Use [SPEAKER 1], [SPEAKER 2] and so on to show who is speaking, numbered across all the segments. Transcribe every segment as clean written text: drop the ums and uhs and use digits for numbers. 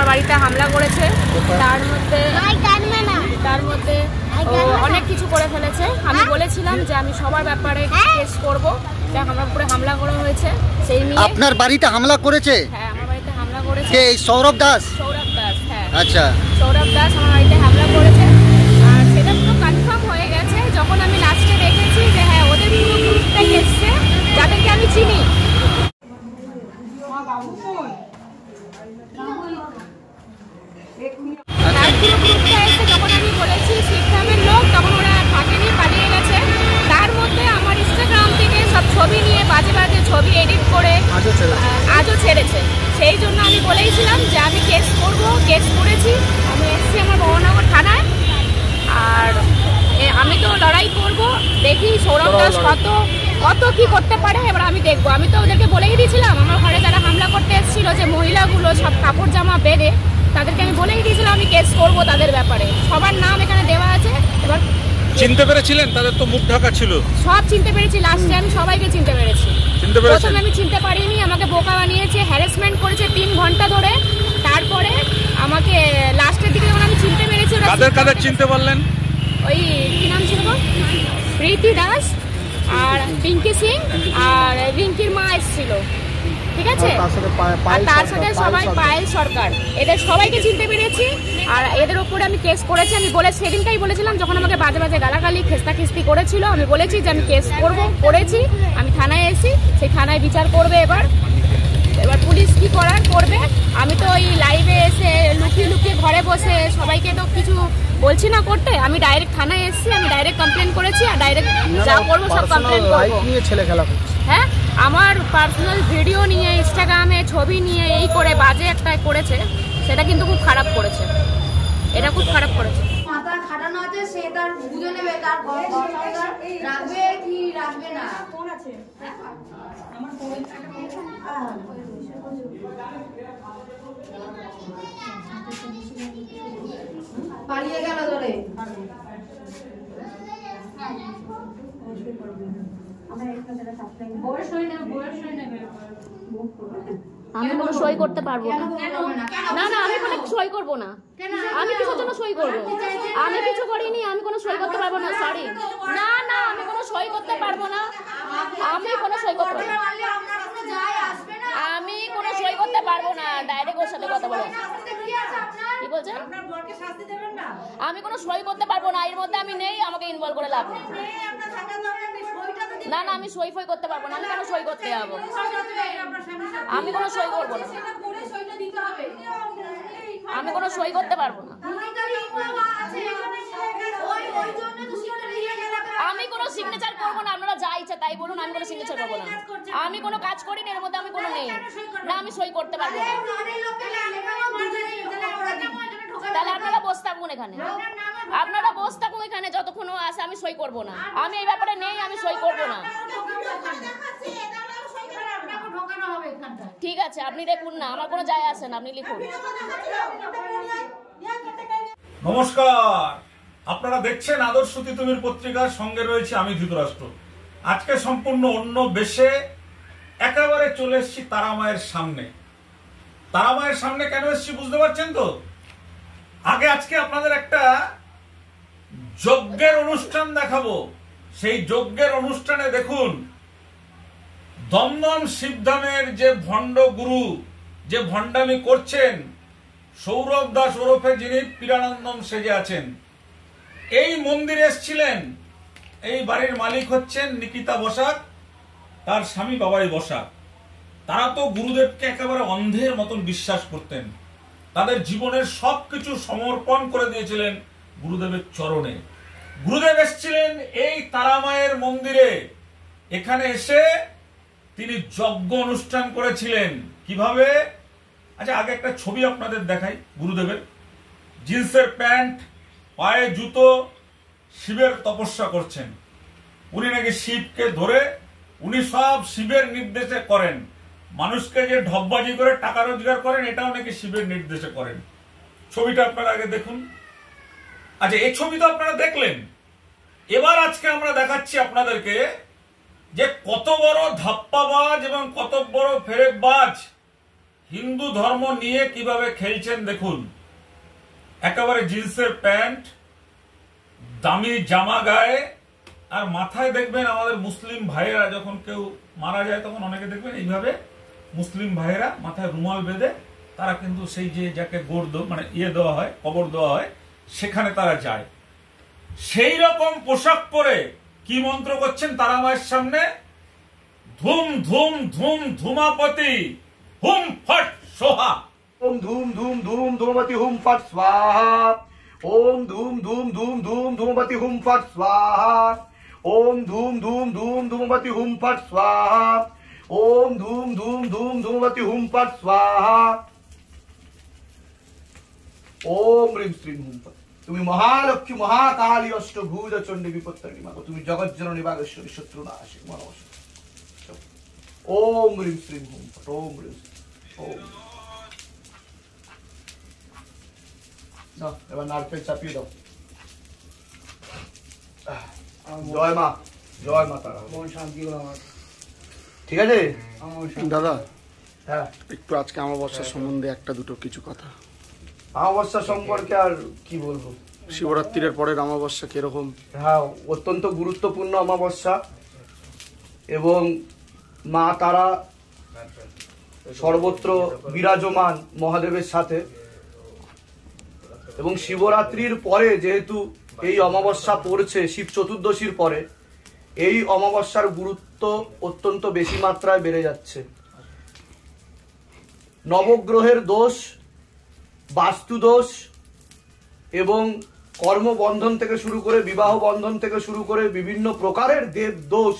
[SPEAKER 1] বাড়িতে হামলা করেছে। তার মধ্যে অনেক কিছু করে ফেলেছে। আমি বলেছিলাম যে আমি সবার ব্যাপারে কেস করব, আমার উপরে হামলা করা হয়েছে সেই নিয়ে।
[SPEAKER 2] আপনার বাড়িতে হামলা করেছে?
[SPEAKER 1] হ্যাঁ, আমার বাড়িতে হামলা করেছে।
[SPEAKER 2] কে? সৌরভ দাস?
[SPEAKER 1] সৌরভ দাস, হ্যাঁ।
[SPEAKER 2] আচ্ছা,
[SPEAKER 1] সৌরভ দাস আমার বাড়িতে হামলা করেছে। আর সেটা পুরো কনফার্ম হয়ে গেছে যখন আমি লাস্টে দেখেছি যে হ্যাঁ ওদের পুরো গ্রুপটাই এসছে যাদেরকে আমি চিনি। যখন আমি বলেছি শিবধামের লোক, তখন ওরা থাকেনি, পালিয়ে গেছে। তার মধ্যে আমার ইনস্টাগ্রাম থেকে সব ছবি নিয়ে বাজে বাজে ছবি এডিট করে আজও ছেড়েছে। সেই জন্য আমি বলেইছিলাম যে আমি কেস করব, কেস করেছি। আমি এসেছি আমার বহনগর থানায়, আর আমি তো লড়াই করব। দেখি সৌরভ দাস কত কি করতে পারে, এবার আমি দেখবো। আমি তো ওদেরকে বলেই দিয়েছিলাম, আমার ঘরে যারা হামলা করতে এসেছিল যে মহিলাগুলো সব কাপড় জামা বেঁধে, তাদেরকে আমি বলেই দিয়েছিলাম আমি কেস করব তাদের ব্যাপারে। সবার নাম এখানে দেওয়া আছে। এবার
[SPEAKER 3] চিনতে পেরেছিলেন? তাদের তো মুখ ঢাকা ছিল।
[SPEAKER 1] সব চিনতে পেরেছি, লাস্টে আমি সবাইকে চিনতে পেরেছি। প্রথমে আমি চিনতে পারিনি, আমাকে বোকা বানিয়েছে, হ্যারাসমেন্ট করেছে 3 ঘন্টা ধরে। তারপরে আমাকে লাস্টের দিকে যখন আমি চিনতে পেরেছি,
[SPEAKER 3] কাদের চিনতে পারলেন?
[SPEAKER 1] ওই কি নাম ছিল, প্রীতি দাস আর পিঙ্কি সিং আর রিঙ্কির মা এসেছিল, ঠিক আছে। আর তার সাথে সবাই পায়েল সরকার, এদের সবাইকে চিনতে পেরেছি। আর এদের উপরে আমি কেস করেছি। আমি সেদিনটাই বলেছিলাম যখন আমাকে বাজে বাজে গালাগালি খেস্তাখিস্তি করেছিল, আমি বলেছি যে আমি কেস করেছি। আমি থানায় এসেছি, সেই থানায় বিচার করবে। এবার পুলিশ কি করার করবে। আমি তো ওই লাইভে এসে লুকিয়ে লুকিয়ে ঘরে বসে সবাইকে তো কিছু বলছি না করতে। আমি ডাইরেক্ট থানায় এসেছি, আমি ডাইরেক্ট কমপ্লেন করেছি, আর ডাইরেক্ট যা করবো সব কমপ্লেন করবো। হ্যাঁ, আমার পার্সোনাল ভিডিও নিয়ে, ইনস্টাগ্রামে ছবি নিয়ে এই করে বাজে একটা করেছে, সেটা কিন্তু খুব খারাপ করেছে। এটা খুব খারাপ করেছে।
[SPEAKER 4] মাথা খাটানো আছে, সে তার বুঝে নেবে তার রাখবে কি রাখবে না। ফোন আছে আমার ফোনে, পালিয়ে গেল ধরে।
[SPEAKER 1] আমি কোনো সই করতে পারবো না। না না, আমি কোনো সই করবো না। আমি কিছুর জন্য সই করবো? আমি কিছু করিনি, আমি কোনো সই করতে পারবো না। সরি, না না, আমি কোনো সই করতে পারবো না। আমি কোনো সই করতে পারবো না। আমি কোনো সই করতে পারবো না। ডাইরেক্ট ওর সাথে কথা বলো। কি বলছেন? আমি কোনো সই করতে পারবো না। এর মধ্যে আমি নেই, আমাকে ইনভলভ করে লাভ নেই। না না, আমি সই ফই করতে পারবো না। আমি কেন সই করতে যাবো? আমি কোনো সই করবো না। আমি কোনো সই করতে পারবো না। আমি কোনো সিগনেচার করবো না। আপনারা যা ইচ্ছা তাই বলুন, আমি কোনো সিগনেচার করবো না। আমি কোনো কাজ করিনি, এর মধ্যে আমি কোনো নেই। না, আমি সই করতে পারবো না। তাহলে আপনারা বসে থাকুন এখানে, আপনারা বসে থাকুন এখানে যতক্ষণ আসে। আমি সই করবো না। আমি এই ব্যাপারে নেই, আমি সই করবো না। ঠিক আছে, আপনি দেখুন না, আমার কোনো যায় আসে না, আপনি লিখুন।
[SPEAKER 3] নমস্কার, আপনারা দেখছেন আদর্শ তিতুমির পত্রিকার সঙ্গে রয়েছে আমি ধৃতরাষ্ট্র। আজকে সম্পূর্ণ অন্য বেশে একেবারে চলে এসেছি তারামায়ের সামনে। তারামায়ের সামনে কেন এসেছি বুঝতে পারছেন তো? আজকে আপনাদের একটা যজ্ঞের অনুষ্ঠান দেখাবো। সেই যজ্ঞের অনুষ্ঠানে দেখুন দমদম শিবধামের যে ভণ্ড গুরু, যে ভণ্ডামি করছেন, সৌরভ দাস ওরফে যিনি পীরানন্দম সেজে আছেন, এই মন্দিরে এসেছিলেন। এই বাড়ির মালিক হচ্ছেন নিকিতা বসাক, তার স্বামী বাবাই বসাক। তারা তো গুরুদেবকে একেবারে অন্ধের মতন বিশ্বাস করতেন। তাদের জীবনের সবকিছু সমর্পণ করে দিয়েছিলেন গুরুদেবের চরণে। গুরুদেব এসেছিলেন এই তারামায়ের মন্দিরে। এখানে এসে তিনি যজ্ঞ অনুষ্ঠান করেছিলেন। কিভাবে? আচ্ছা, আগে একটা ছবি আপনাদের দেখাই গুরুদেবের। জিন্সের প্যান্ট, পায়ে জুতো, শিবের তপস্যা করছেন। উনি নাকি শিবকে ধরে, উনি সব শিবের নির্দেশে করেন। মানুষকে যে ঢপবাজি করে টাকা রোজগার করেন, এটাও নাকি শিবের নির্দেশে করেন। ছবিটা আপনারা আগে দেখুন। আচ্ছা, এই ছবি তো আপনারা দেখলেন। এবার আজকে আমরা দেখাচ্ছি আপনাদেরকে যে কত বড় ধাপ্পাবাজ এবং কত বড় ফেরেববাজ হিন্দু ধর্ম নিয়ে কিভাবে খেলছেন দেখুন। একেবারে জিন্সের প্যান্ট, দামি জামা গায়ে, আর মাথায় দেখবেন আমাদের মুসলিম ভাইয়েরা যখন কেউ মারা যায় তখন অনেকে দেখবেন এইভাবে মুসলিম ভাইয়েরা মাথায় রুমাল বেঁধে তারা কিন্তু সেই যে যাকে গোড় মানে দেওয়া হয়, কবর দেওয়া হয়, সেখানে তারা যায়। সেই রকম পোশাক পরে কি মন্ত্র করছেন তারা মায়ের সামনে? ধুম ধুম ধুম ধুমাপতি হুম ফট সোহা।
[SPEAKER 5] ओम धूम धूम धूम धूमवती हुम फट स्वाहा। ओम धूम धूम धूम धूम धूमवती हुम फट स्वाहा। ओम धूम धूम धूम धूमवती हुम फट स्वाहा। ओम धूम धूम धूम धूमवती हुम फट स्वाहा। ओम ह्रीं श्रीं हुम फट। তুমি মহালক্ষ্মী মহাকালী অষ্টভুজ চণ্ডী বিপত্তারিণী মা, তুমি জগজ্জননী বাগেশ্বরী শত্রুনাশিনী নমস্কার। ওম ह्रीं श्रीं हुम फट। ओम ह्रीं ओम। না, এবার নারকেল চাপিয়ে দাও। জয় মা, জয় মা তারা। মন শান্তি হলো আমার। ঠিক আছে
[SPEAKER 2] দাদা,
[SPEAKER 5] হ্যাঁ,
[SPEAKER 2] একটু আজকে অমাবস্যা সম্বন্ধে একটা দুটো কিছু কথা।
[SPEAKER 5] অমাবস্যা সম্পর্কে আর কি বলবো?
[SPEAKER 2] শিবরাত্রির পরের অমাবস্যা কিরকম?
[SPEAKER 5] হ্যাঁ, অত্যন্ত গুরুত্বপূর্ণ অমাবস্যা এবং মা তারা সর্বত্র বিরাজমান মহাদেবের সাথে। এবং শিবরাত্রির পরে যেহেতু এই অমাবস্যা পড়ছে, শিব চতুর্দশীর পরে, এই অমাবস্যার গুরুত্ব অত্যন্ত বেশি মাত্রায় বেড়ে যাচ্ছে। নবগ্রহের দোষ, বাস্তু দোষ এবং কর্মবন্ধন থেকে শুরু করে বিবাহ বন্ধন থেকে শুরু করে বিভিন্ন প্রকারের দেব দোষ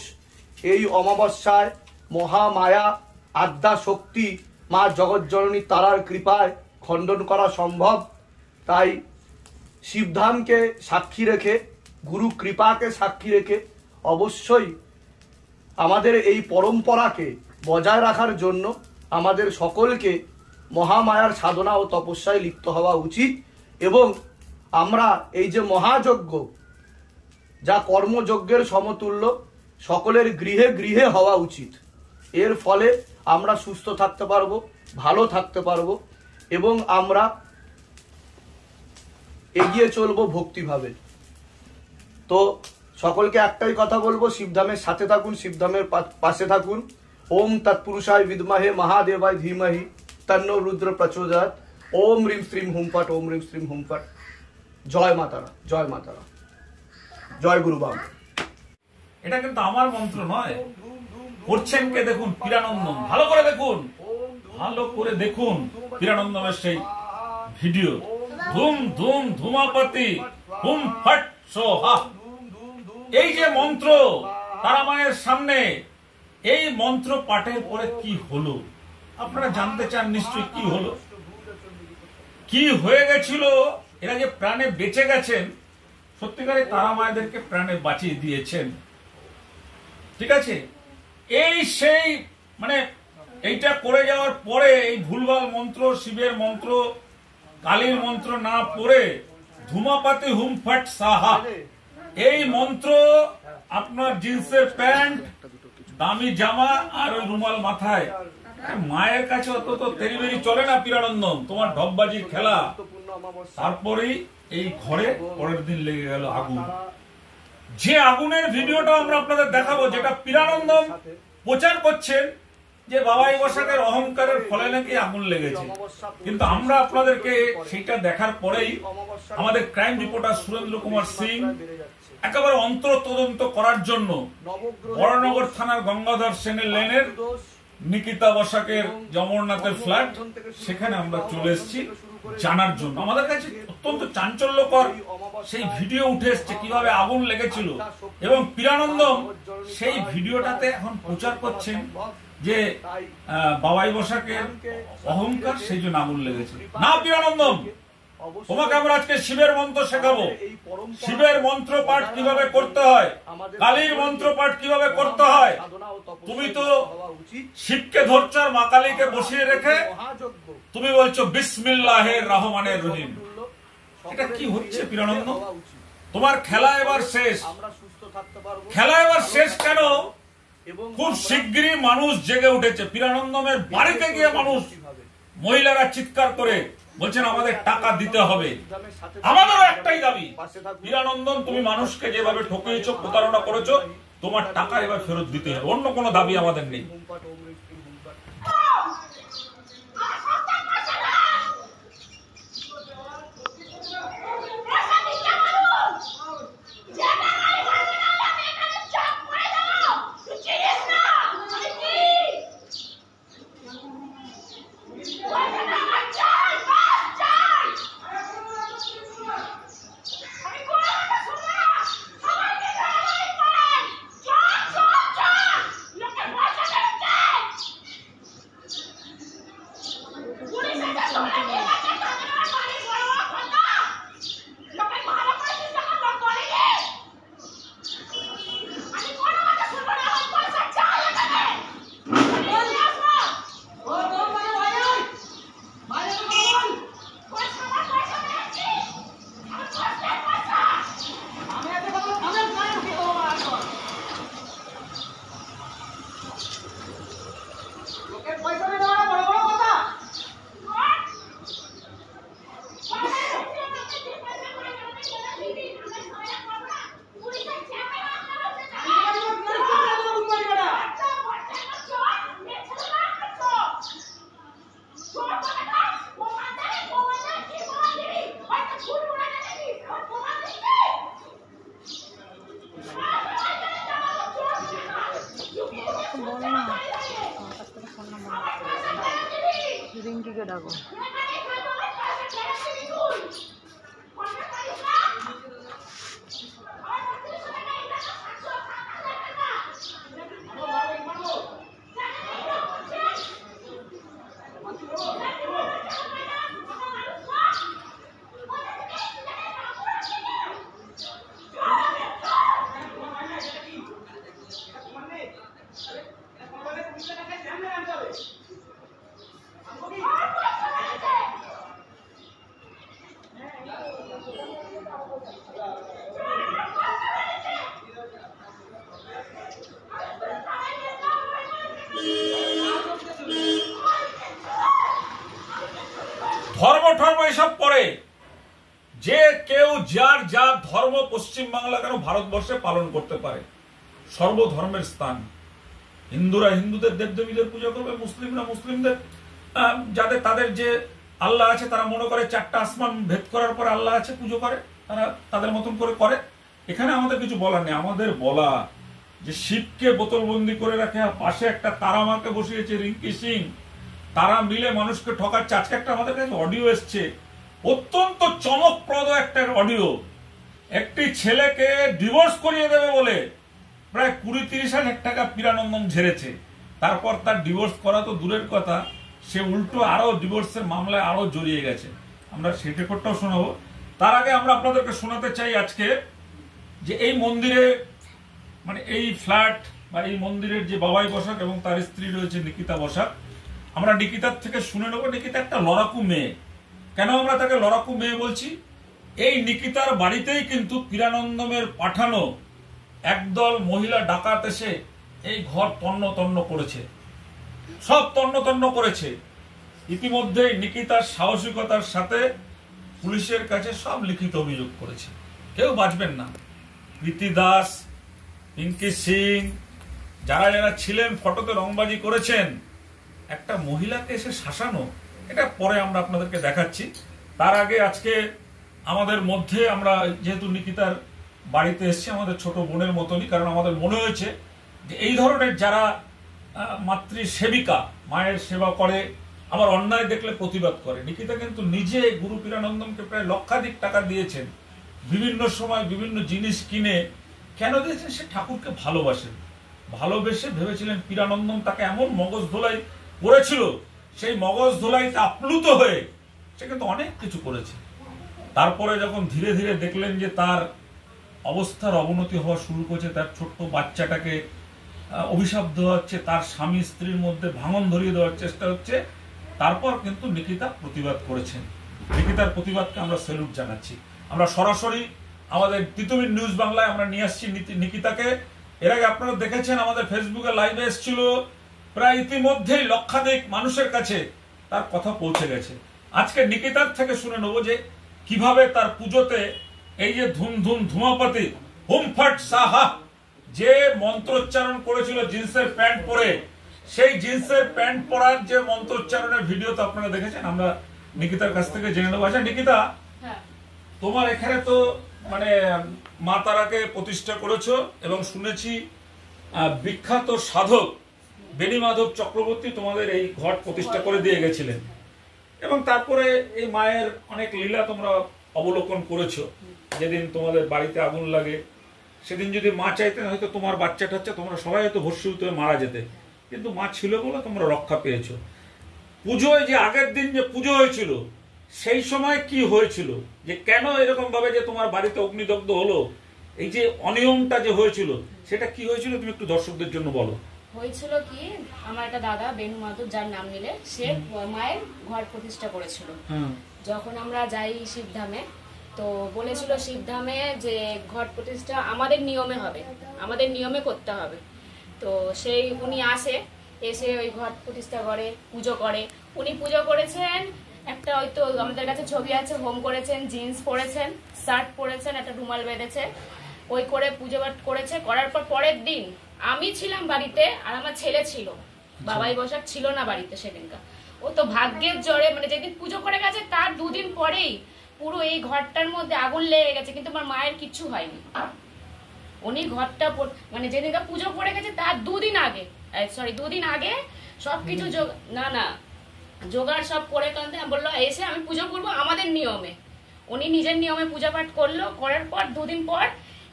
[SPEAKER 5] এই অমাবস্যায় মহামায়া আদ্যা শক্তি মা জগজ্জননী তারার কৃপায় খণ্ডন করা সম্ভব। তাই শিবধামকে সাক্ষী রেখে, গুরু কৃপাকে সাক্ষী রেখে অবশ্যই আমাদের এই পরম্পরাকে বজায় রাখার জন্য আমাদের সকলকে মহামায়ার সাধনা ও তপস্যায় লিপ্ত হওয়া উচিত। এবং আমরা এই যে মহাযজ্ঞ, যা কর্মযজ্ঞের সমতুল্য, সকলের গৃহে গৃহে হওয়া উচিত। এর ফলে আমরা সুস্থ থাকতে পারবো, ভালো থাকতে পারবো এবং আমরা এগিয়ে চলবো ভক্তিভাবে। তো সকলকে একটাই কথা বলবো, শিবধামের সাথে থাকুন, শিবধামের পাশে থাকুন। ওম তৎপুরুষায় বিদ্মহে মহাদেবায় ধীমহি তন্নো রুদ্র প্রচোদয়াৎ। ওম ह्रीं श्रीं हुम फट। ओम ह्रीं श्रीं हुम फट। জয় মাতারা, জয় মাতারা, জয় গুরু বাবা।
[SPEAKER 3] এটা কিন্তু আমার মন্ত্র নয়, করছেন কে দেখুন, পীরানন্দম। ভালো করে দেখুন, ভালো করে দেখুন পীরানন্দমের সেই ভিডিও। ধুম ধুম ধুমাপতি হুম ফট সোহা। এই যে মন্ত্র তারা মায়ের সামনে, এই মন্ত্র পাঠের পরে কি হলো আপনারা জানতে চান নিশ্চয়ই। কি হলো, কি হয়ে গেছিল? এরা যে প্রাণে বেঁচে গেছেন, সত্যিকারে তারা মায়েদেরকে প্রাণে বাঁচিয়ে দিয়েছেন। ঠিক আছে, এই সেই মানে এইটা করে যাওয়ার পরে এই ভুলভাল মন্ত্র, শিবের মন্ত্র, কালীর মন্ত্র না পড়ে ধুমাপাতি হুম ফট সাহা এই মন্ত্র আপনার জিন্সের প্যান্ট, দামি জামা আর ওই রুমাল মাথায়, মায়ের কাছে অত তো তেরিবেরি চলে না পীরানন্দম, তোমার ঢপবাজির খেলা। তারপরেই এই ঘরে পরের দিন লেগে গেল আগুন। যে আগুনের ভিডিওটা আমরা আপনাদের দেখাবো, যেটা পীরানন্দম প্রচার করছেন যে বাবাই বসাকের অহংকারের ফলে নাকি আগুন লেগেছে, কিন্তু আমরা আপনাদেরকে সেটা দেখার পরেই আমাদের ক্রাইম রিপোর্টার সুরেন্দ্র কুমার সিং একেবারে অন্তর তদন্ত করার জন্য বড়নগর থানার গঙ্গাধর সেনের লেনের নিকিতা বসাকের অমরনাথের ফ্ল্যাট, সেখানে আমরা চলে এসেছি জানার জন্য। আমাদের কাছে অত্যন্ত চাঞ্চল্যকর সেই ভিডিও উঠে এসছে কিভাবে আগুন লেগেছিল, এবং পীরানন্দম সেই ভিডিওটাতে এখন প্রচার করছেন যে বাবাই বসাকের অহংকার, সেই জন্য আগুন লেগেছে। না পীরানন্দম, তোমাকে আমরা আজকে শিবের মন্ত্র শেখাবো। শিবের মন্ত্র পাঠ কিভাবে করতে হয়, কালীর মন্ত্র পাঠ কিভাবে করতে হয়। তুমি তো শিবকে ধরছো আর মা কালীকে বসিয়ে রেখে তুমি বলছো বিসমিল্লাহির রহমানির রহিম। এটা কি হচ্ছে পীরানন্দ? তোমার খেলা এবার শেষ। খেলা এবার শেষ কেন? খুব শীঘ্রই মানুষ জেগে উঠেছে। পীরানন্দমের বাড়িতে গিয়ে মানুষ মহিলারা চিৎকার করে বলছেন আমাদের টাকা দিতে হবে। আমাদেরও একটাই দাবি, প্রিয়ানন্দন তুমি মানুষকে যেভাবে ঠকিয়েছো, প্রতারণা করেছো, তোমার টাকা এবার ফেরত দিতে হবে। অন্য কোনো দাবি আমাদের নেই।
[SPEAKER 6] রিঙ্কিকে ডাকো।
[SPEAKER 3] ধর্ম ধর্ম এসব পরে যে কেউ যার যার ধর্ম পশ্চিমবাংলা কেন ভারতবর্ষে পালন করতে পারে। সর্বধর্মের স্থান। হিন্দুরা হিন্দুদের দেবদেবীদের পূজা করবে, মুসলিমরা মুসলিমদের, যাদের তাদের যে আল্লাহ আছে তারা মনে করে 4টা আসমান ভেদ করার পরে আল্লাহ আছে, পুজো করে, তারা তাদের মতন করে। এখানে আমাদের কিছু বলার নেই। আমাদের বলা যে শিবকে বোতলবন্দি করে রাখে, আর পাশে একটা তারামাকে বসিয়েছে রিঙ্কি সিং, তারা মিলে মানুষকে ঠকাচ্ছে। আজকে একটা আমাদের কাছে অডিও এসছে, অত্যন্ত চমকপ্রদ একটা অডিও। একটি ছেলেকে ডিভোর্স করিয়ে দেবে বলে প্রায় 20-30 হাজার টাকা প্রিয়ানন্দন ঝেড়েছে। তারপর তার ডিভোর্স করা তো দূরের কথা, সে উল্টো আরো ডিভোর্সের মামলায় আরো জড়িয়ে গেছে। আমরা সেই রেকর্ডটাও শোনাবো। তার আগে আমরা আপনাদেরকে শোনাতে চাই আজকে যে এই মন্দিরে, মানে এই ফ্ল্যাট বা এই মন্দিরের যে বাবাই বসাক এবং তার স্ত্রী রয়েছে নিকিতা বসাক, আমরা নিকিতার থেকে শুনে নেবো। নিকিতা একটা লড়াকু মেয়ে। কেন আমরা তাকে লড়াকু মেয়ে বলছি? এই নিকিতার বাড়িতেই কিন্তু প্রিয়ানন্দমের পাঠানো একদল মহিলা ডাকাত এসে এই ঘর তন্ন করেছে, সব তন্ন করেছে। ইতিমধ্যেই নিকিতার সাহসিকতার সাথে পুলিশের কাছে সব লিখিত অভিযোগ করেছে। কেউ বাঁচবেন না। প্রীতি দাস, পিঙ্কি সিং, যারা যারা ছিলেন, ফটোতে রংবাজি করেছেন, একটা মহিলাকে এসে শাসানো, এটা পরে আমরা আপনাদেরকে দেখাচ্ছি। তার আগে আজকে আমাদের মধ্যে, আমরা যেহেতু নিকিতার বাড়িতে এসেছি আমাদের ছোট বোনের মতনই, কারণ আমাদের মনে হয়েছে যে এই ধরনের যারা মাতৃ সেবিকা, মায়ের সেবা করে, আবার অন্যায় দেখলে প্রতিবাদ করে। নিকিতা কিন্তু নিজে গুরু প্রিয়ানন্দমকে প্রায় লক্ষাধিক টাকা দিয়েছেন, বিভিন্ন সময় বিভিন্ন জিনিস কিনে। কেন দিয়েছেন? সে ঠাকুরকে ভালোবাসেন, ভালোবেসে ভেবেছিলেন প্রিয়ানন্দম তাকে এমন মগজ ধোলাই করেছিল, সেই মগজ ধোলাইতে আপ্লুত হয়ে সে কিন্তু অনেক কিছু করেছে। তারপরে যখন ধীরে ধীরে দেখলেন যে তার অবস্থার অবনতি হওয়া শুরু করেছে, তার ছোট্ট বাচ্চাটাকে অভিশাপ দেওয়া হচ্ছে, তার স্বামী স্ত্রীর মধ্যে ভাঙন ধরিয়ে দেওয়ার চেষ্টা হচ্ছে, তারপর কিন্তু নিকিতা প্রতিবাদ করেছেন। নিকিতার প্রতিবাদকে আমরা স্যালুট জানাচ্ছি। আমরা সরাসরি আমাদের তিতুমির নিউজ বাংলায় আমরা নিয়ে আসছি নিকিতাকে। এর আগে আপনারা দেখেছেন আমাদের ফেসবুকে লাইভে এসেছিল, প্রায় ইতিমধ্যেই লক্ষাধিক মানুষের কাছে তার কথা পৌঁছে গেছে। আজকে নিকিতার থেকে শুনে নেবো যে কিভাবে তার পুজোতে এই যে ধুম ধুম ধুমাপাতি হুমফাট সাহা যে মন্ত্রোচ্চারণ করেছিল জিন্সের প্যান্ট পরে, সেই জিন্সের প্যান্ট পরার যে মন্ত্রোচ্চারণের ভিডিও তো আপনারা দেখেছেন, আমরা নিকিতার কাছ থেকে জেনে নেবো। আচ্ছা নিকিতা, তোমার এখানে তো মানে মা তারাকে প্রতিষ্ঠা করেছো এবং শুনেছি বিখ্যাত সাধক বেণী মাধব চক্রবর্তী তোমাদের এই ঘট প্রতিষ্ঠা করে দিয়ে গেছিলেন, এবং তারপরে এই মায়ের অনেক লীলা তোমরা অবলোকন করেছো। যেদিন তোমাদের বাড়িতে আগুন লাগে সেদিন যদি মা চাইতেন হয়তো তোমার বাচ্চা টাচ্চা তোমরা সবাই হয়তো ভস্মীভূত হয়ে মারা যেতে, কিন্তু মা ছিল বলে তোমরা রক্ষা পেয়েছো। পুজোয় যে আগের দিন যে পুজো হয়েছিল সেই সময় কি হয়েছিল, যে কেন এরকম ভাবে যে তোমার বাড়িতে অগ্নিদগ্ধ হলো, এই যে অনিয়মটা যে হয়েছিল সেটা কি হয়েছিল তুমি একটু দর্শকদের জন্য বলো।
[SPEAKER 1] হয়েছিল কি, আমার একটা দাদা বেণু মাধব, যার নাম নিলে, সে মায়ের ঘর প্রতিষ্ঠা করেছিল। যখন আমরা যাই শিবধামে, তো বলেছিল শিবধামে যে ঘট প্রতিষ্ঠা আমাদের নিয়মে হবে, আমাদের নিয়মে করতে হবে। তো সেই উনি এসে ওই ঘট প্রতিষ্ঠা করে, পুজো করে। উনি পুজো করেছেন, একটা হয়তো আমাদের কাছে ছবি আছে, হোম করেছেন, জিন্স পরেছেন, শার্ট পরেছেন, একটা রুমাল বেঁধেছে, ওই করে পুজো পাঠ করেছে। করার পর পরের দিন আমি ছিলাম বাড়িতে আর আমার ছেলে ছিল, বাবাই বসাক ছিল না বাড়িতে সেদিনকার। ও তো ভাগ্যের জোরে মানে যেদিন পুজো করে গেছে তার দুদিন পরেই পুরো এই ঘরটার মধ্যে আগুন লেগে গেছে, কিন্তু আমার মায়ের কিচ্ছু হয়নি। উনি ঘরটা মানে যেদিনকার পুজো করে গেছে তার দুদিন আগে সবকিছু জোগাড় সব করে কানতে বললো এসে আমি পুজো করবো আমাদের নিয়মে। উনি নিজের নিয়মে পূজা পাঠ করলো, করার পর দুদিন পর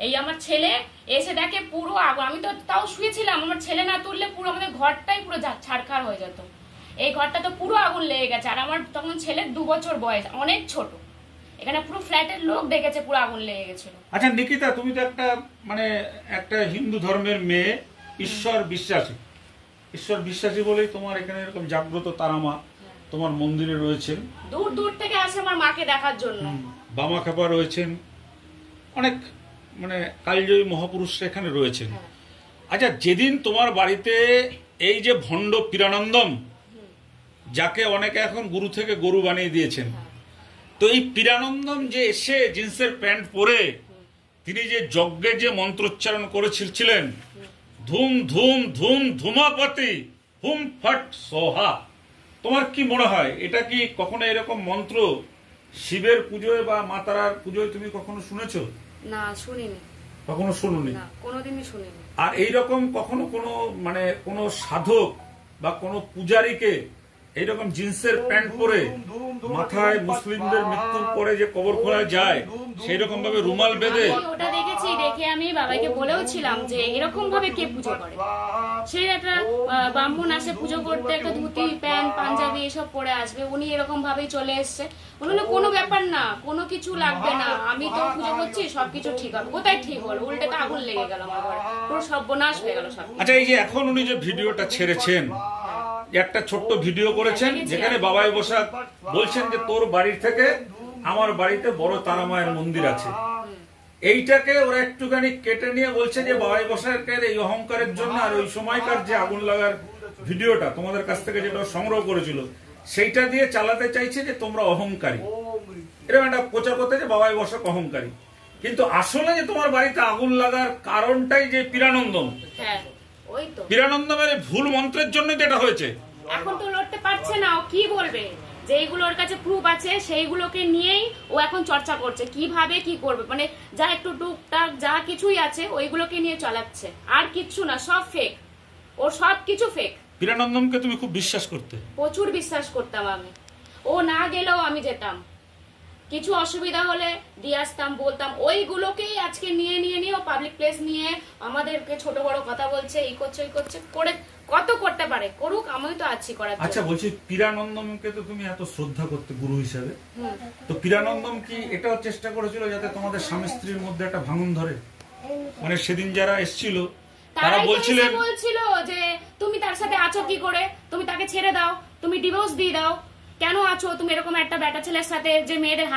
[SPEAKER 1] এই আমার ছেলে এসে দেখে পুরো আগুন। আমি তো তাও শুয়েছিলাম, আমার ছেলে না তুললে পুরো আমাদের ঘরটাই পুরো ছাড়খাড় হয়ে যেত। এই ঘরটা তো পুরো আগুন লেগে গেছে, আর আমার তখন ছেলের 2 বছর বয়স, অনেক ছোট। এখানে পুরো ফ্ল্যাটের লোক দেখেছে পুরো আগুন লেগে গেছিল।
[SPEAKER 3] আচ্ছা নিকিতা, তুমি তো একটা হিন্দু ধর্মের মেয়ে, ঈশ্বর বিশ্বাসী বলেই তোমার এখানে এরকম জাগ্রত তারামা তোমার মন্দিরে রয়েছেন।
[SPEAKER 1] দূর দূর থেকে আসে আমার মাকে দেখার জন্য। বামা
[SPEAKER 3] খেপা রয়েছেন, অনেক মানে কালজয়ী মহাপুরুষরা এখানে রয়েছেন। আচ্ছা, যেদিন তোমার বাড়িতে এই যে ভণ্ড পীরানন্দম, যাকে অনেকে এখন গুরু থেকে গরু বানিয়ে দিয়েছেন, তো এই পীরানন্দম যে এসে জিন্সের প্যান্ট পরে তিনি যে যজ্ঞে যে মন্ত্রোচ্চারণ করেছিলেন, ধুম ধুম ধুম ধুমাপতি হুম ফট সোহা, তোমার কি মনে হয় এটা কি কখনো এরকম মন্ত্র শিবের পুজোয় বা মা তারার পুজোয় তুমি কখনো শুনেছো?
[SPEAKER 1] না, শুনিনি।
[SPEAKER 3] কখনো শুনুনি?
[SPEAKER 1] না, কোনোদিনই শুনিনি।
[SPEAKER 3] আর এইরকম কখনো কোনো সাধক বা কোনো পূজারীকে এইরকম জিন্সের প্যান্ট পরে মাথায় মুসলিমদের মৃত্যুর পরে যে কবর খোলা যায় সেই রকম ভাবে রুমাল বেঁধে,
[SPEAKER 1] ওটা দেখেছি, দেখে আমি বাবাকে বলেও ছিলাম যে এরকম ভাবে কে পুজো করে। সেই একটা ব্রাহ্মণ আসে পুজো করতে, একটা ধুতি প্যান্ট পাঞ্জাবি এসব পরে আসবে, উনি এরকম ভাবেই চলে এসছে। উনি কোনো ব্যাপার না, কোনো কিছু লাগবে না, আমি তো পুজো করছি, সবকিছু ঠিক হবে। কোথায় ঠিক হলো, উল্টে তো আগুন লেগে গেল আমার ঘরে, পুরো সর্বনাশ হয়ে গেল সব।
[SPEAKER 3] আচ্ছা, এই যে এখন উনি যে ভিডিওটা ছেড়েছেন, একটা ছোট্ট ভিডিও করেছেন যেখানে বাবাই বসাক বলছেন যে তোর বাড়ি থেকে আমার বাড়িতে বড় তারা মায়ের মন্দির আছে, এইটাকে ওরা একটুখানি কেটে নিয়ে বলছে যে বাবাই বসাকের এই অহংকারের জন্য আর ওই সময়কার যে আগুন লাগার ভিডিওটা তোমাদের কাছ থেকে যেটা সংগ্রহ করেছিল সেইটা দিয়ে চালাতে চাইছে যে তোমরা অহংকারী, এরকম একটা প্রচার করতে যে বাবাই বসাক অহংকারী। কিন্তু আসলে যে তোমার বাড়িতে আগুন লাগার কারণটাই যে পীরানন্দম, পীরানন্দমের ভুল মন্ত্রের জন্য যেটা হয়েছে।
[SPEAKER 1] এখন তো লড়তে পারছে না, ও কি বলবে? যেইগুলোর কাছে প্রুফ আছে সেইগুলোকে নিয়েই ও এখন চর্চা করছে, কিভাবে কি করবে, মানে যা একটু টুকটাক যা কিছুই আছে ওইগুলোকে নিয়ে চালাচ্ছে, আর কিচ্ছু না, সব ফেক, ওর সব কিছু ফেক।
[SPEAKER 3] পীরানন্দমকে তুমি খুব বিশ্বাস করতে?
[SPEAKER 1] প্রচুর বিশ্বাস করতাম আমি, ও না গেলেও আমি যেতাম, কিছু অসুবিধা হলে দিয়ে আসতাম, বলতাম, ওইগুলোকেই আজকে নিয়ে ও পাবলিক প্লেস নিয়ে আমাদেরকে ছোট বড় কথা বলছে, এই করছে ওই করছে, করে কত করতে পারে করুক, আমি তো আছি করার।
[SPEAKER 3] আচ্ছা, বলছি পীরানন্দমকে তো তুমি এত শ্রদ্ধা করতে গুরু হিসাবে, তো পীরানন্দম কি এটাও চেষ্টা করেছিল যাতে তোমাদের স্বামী স্ত্রীর মধ্যে একটা ভাঙন ধরে? মানে সেদিন যারা এসেছিল তারা বলছিল
[SPEAKER 1] যে তুমি তার সাথে আছো কি করে, তুমি তাকে ছেড়ে দাও, তুমি ডিভোর্স দিয়ে দাও, কেন আছো তুমি এরকম একটা বেটা ছেলের সাথে যে মেয়েদের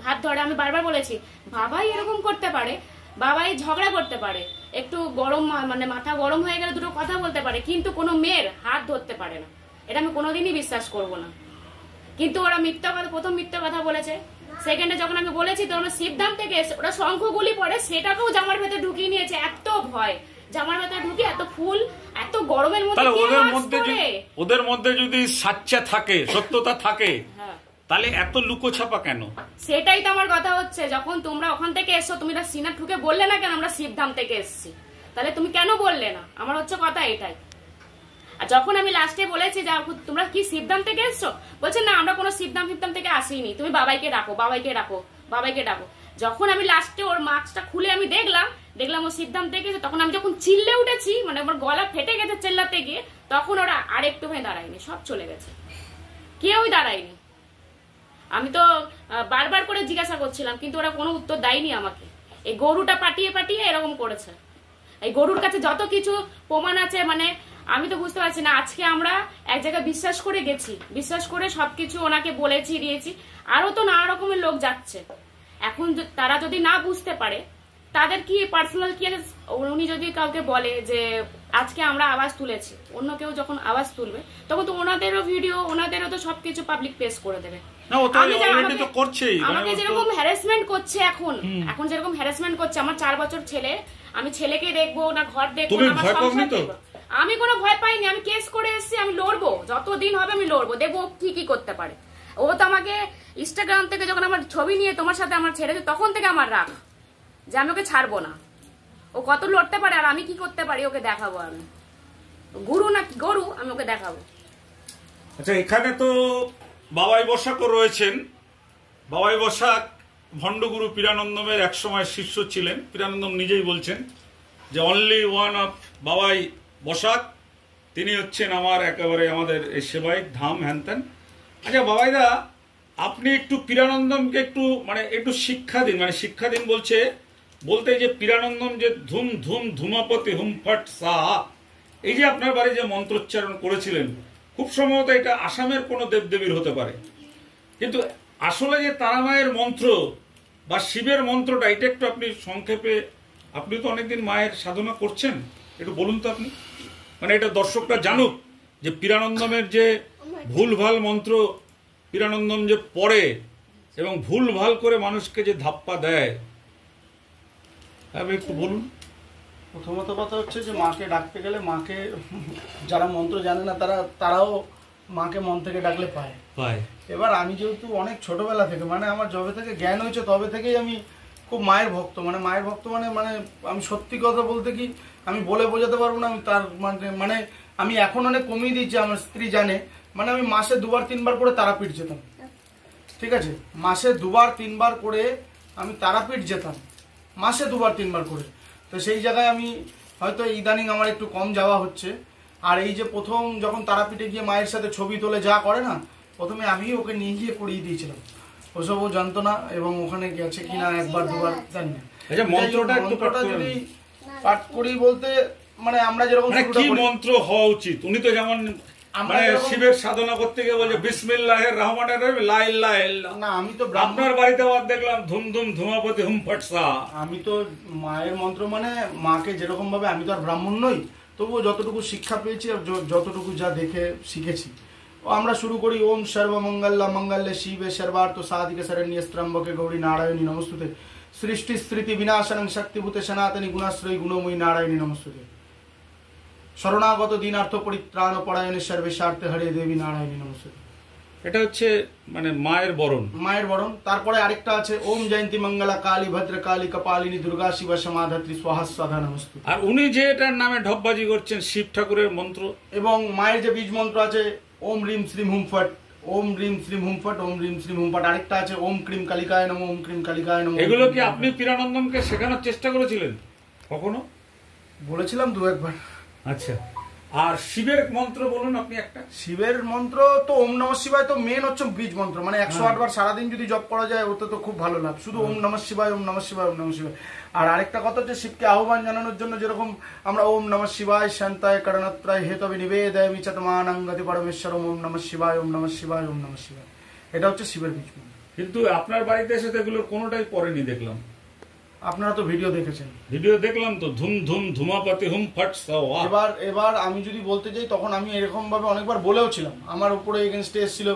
[SPEAKER 1] হাত ধরে। আমি বারবার বলেছি বাবাই এরকম করতে পারে, বাবাই ঝগড়া করতে পারে, একটু গরম মানে মাথা গরম হয়ে গেলে দুটো কথা বলতে পারে, কিন্তু কোনো মেয়ের হাত ধরতে পারে না, এটা আমি কোনোদিনই বিশ্বাস করব না। কিন্তু ওরা মিথ্যা কথা, প্রথম মিথ্যা কথা বলেছে। সেকেন্ডে যখন আমি বলেছি তো ওরা শিবধাম থেকে ওরা শঙ্খগুলি পড়ে সেটাকেও জামার ভেতরে ঢুকিয়ে নিয়েছে। এত ভয় জামার ভেতরে ঢুকে, এত ফুল, এত গরমের মধ্যে
[SPEAKER 3] ওদের মধ্যে যদি সাচ্চা থাকে, সত্যতা থাকে, তাহলে এত লুকোছাপা কেন?
[SPEAKER 1] সেটাই তো আমার কথা হচ্ছে। যখন তোমরা ওখান থেকে এসছো, তুমি সিনা ঢুকে বললে না কেন আমরা শিবধাম থেকে এসছি? তাহলে তুমি কেন বললে না? আমার হচ্ছে কথা এটাই। আর যখন আমি লাস্টে বলেছি যে তোমরা কি শিবধাম থেকে এসছো, বলছে না আমরা কোনো শিবধাম থেকে আসিনি, তুমি বাবাইকে ডাকো, বাবাইকে ডাকো, বাবাইকে ডাকো। যখন আমি লাস্টে ওর মাস্কটা খুলে আমি দেখলাম ও শিবধাম থেকে, তখন আমি যখন চিল্লে উঠেছি, মানে আমার গলা ফেটে গেছে চিল্লাতে গিয়ে, তখন ওরা আর একটুখানি দাঁড়ায়নি, সব চলে গেছে, কেউই দাঁড়ায়নি। আমি তো বারবার করে জিজ্ঞাসা করছিলাম কিন্তু ওরা কোনো উত্তর দেয়নি আমাকে। এই গরুটা পাঠিয়ে এরকম করেছে। এই গরুর কাছে যত কিছু প্রমাণ আছে, মানে আমি তো বুঝতে পারছি না। আজকে আমরা এক জায়গায় বিশ্বাস করে গেছি, বিশ্বাস করে সবকিছু ওনাকে বলেছি, দিয়েছি। আরো তো নানা রকমের লোক যাচ্ছে। এখন তারা যদি না বুঝতে পারে, তাদের কি পার্সোনাল কি আছে, উনি যদি কাউকে বলে যে আজকে আমরা আওয়াজ তুলেছি, অন্য কেউ যখন আওয়াজ তুলবে তখন তো ওনাদেরও ভিডিও, ওনাদেরও তো সবকিছু পাবলিক পেশ করে দেবে। আমাকে যেরকম হ্যারাসমেন্ট করছে এখন যেরকম হ্যারাসমেন্ট করছে, আমার 4 বছর ছেলে, আমি ছেলেকে দেখবো না, ঘর দেখবো না, আমার সংসার দেখবো। আমি কোনো ভয় পাইনি, আমি কেস করে এসেছি, আমি লড়বো, যতদিন হবে আমি লড়বো, দেখবো কি করতে পারে। ও তো আমাকে ইনস্টাগ্রাম থেকে যখন আমার ছবি নিয়ে তোমার সাথে আমার ছেড়েছে, তখন থেকে আমার রাগ যে আমি ওকে ছাড়বো না। ও কত লড়তে পারে আর আমি কি করতে পারি ওকে দেখাবো। আমি গুরু না গরু, আমি ওকে দেখাবো।
[SPEAKER 3] আচ্ছা, এখানে তো বাবাই বসাকও রয়েছেন। বাবাই বসাক ভণ্ডগুরু পীরানন্দমের একসময় শিষ্য ছিলেন। পীরানন্দম নিজেই বলছেন যে অনলি ওয়ান অফ বাবাই বসাক, তিনি হচ্ছেন আমার একেবারে আমাদের এই সেবায়িত ধাম হ্যানত্যান। আচ্ছা বাবাইদা, আপনি একটু পীরানন্দমকে একটু শিক্ষা দিন। শিক্ষা দিন বলতে যে পীরানন্দম যে ধুম ধুম ধুমাপতি হুম ফট সাহা, এই যে আপনার বাড়ি যে মন্ত্রোচ্চারণ করেছিলেন, খুব সম্ভবত এটা আসামের কোনো দেবদেবীর হতে পারে, কিন্তু আসলে যে তারামায়ের মন্ত্র বা শিবের মন্ত্রটা, এটা একটু আপনি সংক্ষেপে, আপনি তো অনেকদিন মায়ের সাধনা করছেন, একটু বলুন তো আপনি। এটা দর্শকরা জানুক যে পীরানন্দমের যে ভুলভাল মন্ত্র পীরানন্দম যে পড়ে এবং ভুলভাল করে মানুষকে যে ধাপ্পা দেয়, একটু বলুন।
[SPEAKER 5] প্রথমত কথা হচ্ছে যে মাকে ডাকতে গেলে, মাকে যারা মন্ত্র জানে না তারাও মাকে মন থেকে ডাকলে পায়। এবার আমি যেহেতু অনেক ছোটবেলা থেকে, আমার যবে থেকে জ্ঞান হয়েছে তবে থেকেই আমি খুব মায়ের ভক্ত। মায়ের ভক্ত আমি সত্যি কথা বলতে কি আমি বলে বোঝাতে পারবো না। আমি তার আমি এখন অনেক কমিয়ে দিয়েছি, আমার স্ত্রী জানে। আমি মাসে 2-3 বার করে তারাপীঠ যেতাম, ঠিক আছে? মাসে 2-3 বার করে আমি তারাপীঠ যেতাম, মাসে 2-3 বার করে। তো সেই জায়গায় আমি হয়তো ইদানিং আমার একটু কম যাওয়া হচ্ছে। আর এই যে প্রথম যখন তারাপীঠে গিয়ে মায়ের সাথে ছবি তোলে যা করে না, প্রথমে আমি ওকে নিয়ে গিয়ে করিয়ে দিয়েছিলাম, ওসব ও জানতো না এবং ওখানে গেছে কিনা 1-2 বার জানি না। মন্ত্রটা যদি পাঠ করি বলতে আমরা যেরকম
[SPEAKER 3] কি মন্ত্র হওয়া উচিত, উনি তো যেমন শিবের সাধনা করতে গিয়ে বলছে বিসমিল্লাহির রহমানির রহিম লা ইলাহা ইল্লাল্লাহ। না, আমি তো আপনার বাড়িতে দেখলাম ধুম ধুম ধুমাপতি হুম ফটসা।
[SPEAKER 5] আমি তো মায়ের মন্ত্র মাকে যেরকম ভাবে, আমি তো আর ব্রাহ্মণ নই, তবুও যতটুকু শিক্ষা পেয়েছি আর যতটুকু যা দেখে শিখেছি, আমরা শুরু করি ওম সর্বমঙ্গলা মঙ্গলে শিবে সর্বার্থ সাধিকে শরণ্যে ত্র্যম্বকে গৌরী নারায়ণী নমস্তুতে, সৃষ্টি স্থিতি বিনাশনং শক্তিভূতে সনাতনী গুণাশ্রয়ী গুণময়ী নারায়ণী নমস্তুতে, শরণাগত দীনার্থ পরিত্রাণ পরায়ণে সর্বেশার্থে হরে দেবী নারায়ণী নমস্তুতে।
[SPEAKER 3] এটা হচ্ছে মায়ের বরণ।
[SPEAKER 5] তারপরে আরেকটা আছে ওম জয়ন্তী মঙ্গলা কালী ভদ্র কালী কপালিনী দুর্গা শিব সমাধাত্রী স্বাহা স্বাধা নমস্তুতে।
[SPEAKER 3] আর উনি যে এটার নামে ঢপবাজি করছেন শিব ঠাকুরের মন্ত্র,
[SPEAKER 5] এবং মায়ের যে বীজ মন্ত্র আছে ওম রিম শ্রীম হুম ফট, ওম রিম শ্রীম হুম ফট, ওম রিম শ্রীম হুম ফট। আরেকটা আছে ওম ক্রিম কালিকায় নমঃ, ওম ক্রিম কালিকায় নমঃ।
[SPEAKER 3] এগুলো কি আপনি পীরানন্দমকে শেখানোর চেষ্টা করেছিলেন কখনো?
[SPEAKER 5] বলেছিলাম 2-1 বার।
[SPEAKER 3] আচ্ছা, আর শিবের মন্ত্র বলুন আপনি একটা।
[SPEAKER 5] শিবের মন্ত্র তো ওম নমঃ শিবায় তো মেন হচ্ছে বীজ মন্ত্র, 108 বার সারাদিন যদি জপ করা যায় ওতে তো খুব ভালো লাভ। শুধু ওম নমঃ শিবায়, ওম নমঃ শিবায়, ওম নমঃ শিবায়। আর আরেকটা কথা হচ্ছে শিবকে আহ্বান জানানোর জন্য যেরকম আমরা ওম নমঃ শিবায় শান্তায় করণত্রায় হেতবে নিবেদয় মিচতমানং গতি পরমেশ্বরম, ওম নমঃ শিবায়, ওম নমঃ শিবায়, ওম নমঃ শিবায়। এটা হচ্ছে শিবের বীজ মন্ত্র।
[SPEAKER 3] কিন্তু আপনার বাড়িতে এসে এগুলোর কোনোটাই পড়েনি দেখলাম।
[SPEAKER 5] আপনারা তো ভিডিও দেখেছেন।
[SPEAKER 3] ভিডিও দেখলাম তো, ধুম ধুম ধুমাপতি হুম ফট সাওয়া।
[SPEAKER 5] এবার আমি যদি বলতে যাই, তখন আমি এরকম ভাবে অনেকবার বলেও ছিলাম, আমার উপরে এগেইনস্টে এসেছিল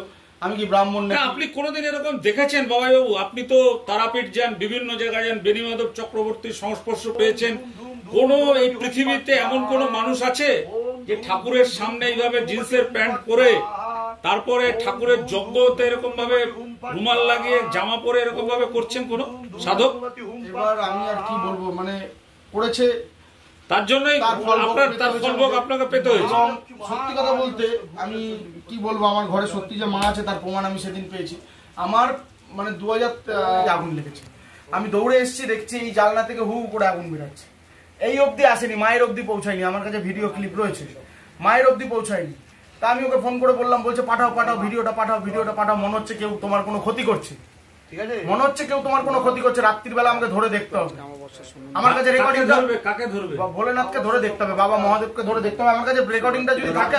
[SPEAKER 7] আমি কি ব্রাহ্মণ
[SPEAKER 3] না,
[SPEAKER 7] নাকি?
[SPEAKER 3] আপনি কোনোদিন এরকম দেখেছেন বাবাইবাবু? আপনি তো তারাপীঠ যান, বিভিন্ন জায়গায় যান, বেণীমাধব চক্রবর্তীর সংস্পর্শ পেয়েছেন। কোন এই পৃথিবীতে এমন কোন মানুষ আছে যে ঠাকুরের সামনে এইভাবে জিন্সের প্যান্ট পরে, তারপরে ঠাকুরের যজ্ঞতে এরকম ভাবে রুমাল লাগিয়ে জামা পরে এরকম ভাবে করছেন কোন সাধক?
[SPEAKER 7] এবার আমি আর কি বলবো, মানে করেছে,
[SPEAKER 3] তার জন্যই তার ফলভোগ আপনাকে পেতে হয়েছে।
[SPEAKER 7] এবং সত্যি কথা বলতে আমি কি বলবো, আমার ঘরে সত্যি যে মা আছে তার প্রমাণ আমি সেদিন পেয়েছি। আমার মানে 2000 আগুন লেগেছে, আমি দৌড়ে এসেছি, দেখছি এই জানলা থেকে হু করে আগুন বেরাচ্ছে। এই অবধি আসেনি, মায়ের অবধি পৌঁছায়নি। আমার কাছে ভিডিও ক্লিপ রয়েছে, মায়ের অবধি পৌঁছায়নি। তা আমি ওকে ফোন করে বললাম, বলছে পাঠাও ভিডিওটা পাঠাও, মনে হচ্ছে কেউ তোমার কোনো ক্ষতি করছে, ঠিক আছে, মনে হচ্ছে কেউ তোমার কোনো ক্ষতি করছে, রাত্রির বেলা আমাকে ধরে দেখতে হবে। আমার কাছে রেকর্ডিং
[SPEAKER 3] ধরবে, কাকে ধরবে?
[SPEAKER 7] ভোলেনাথকে ধরে দেখতে হবে, বাবা মহাদেবকে ধরে দেখতে হবে। আমার কাছে রেকর্ডিংটা যদি থাকে,